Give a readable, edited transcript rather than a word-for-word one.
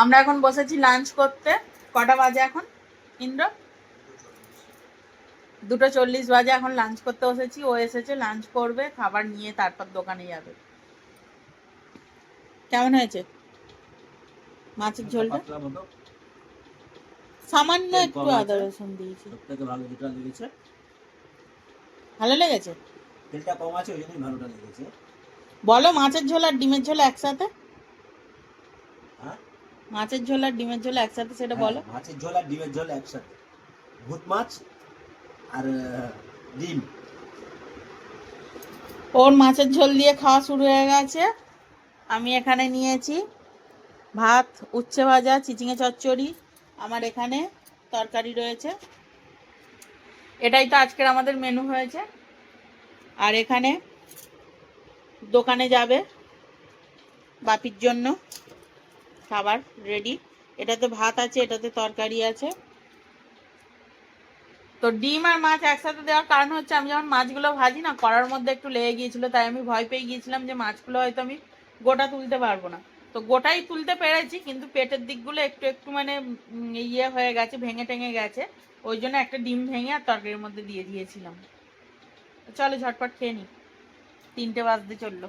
আমরা এখন বসেছি লাঞ্চ করতে। কটা বাজে এখন ইন্দ্র? 2:40 বাজে। এখন লাঞ্চ করতে বসেছি। ও এসেছে, লাঞ্চ করবে, খাবার নিয়ে তারপর দোকানে যাবে। কেমন হয়েছে মাছের ঝোলটা? সামান্য একটু আদা রসুন দিয়েছি। সবথেকে ভালো যেটা লেগেছে, ভালো লেগেছে, তেলটা কম আছে ওই জন্যই ভালোটা লেগেছে। বলো মাছের ঝোল আর ডিমের ঝোল একসাথে। হ্যাঁ, মাছের ঝোল আর ডিমের ঝোল একসাথে, সেটা বলো। মাছের ঝোল আর ডিমের ঝোল একসাথে। ভূত মাছ আর ডিম। ওর মাছের ঝোল দিয়ে খাওয়া শুরু হয়ে গেছে। আমি এখানে নিয়েছি ভাত, উচ্ছে ভাজা, চিচিঙে চচ্চড়ি। আমার এখানে তরকারি রয়েছে। এটাই তো আজকের আমাদের মেনু হয়েছে। আর এখানে দোকানে যাবে বাপির জন্য খাবার রেডি। এটাতে ভাত আছে, এটাতে তরকারি আছে। তো ডিম আর মাছ একসাথে দেওয়ার কারণ হচ্ছে, আমি যখন মাছগুলো ভাজি না, কড়ার মধ্যে একটু লেগে গিয়েছিল, তাই আমি ভয় পেয়ে গিয়েছিলাম যে মাছগুলো হয়তো আমি গোটা তুলতে পারবো না। তো গোটাই তুলতে পেরেছি, কিন্তু পেটের দিকগুলো একটু একটু মানে ইয়ে হয়ে গেছে, ভেঙে টেঙে গেছে। ওই জন্য একটা ডিম ভেঙে আর তরকারির মধ্যে দিয়ে দিয়েছিলাম। চলো ঝটপট খেয়ে নি, 3টে বাজতে চললো।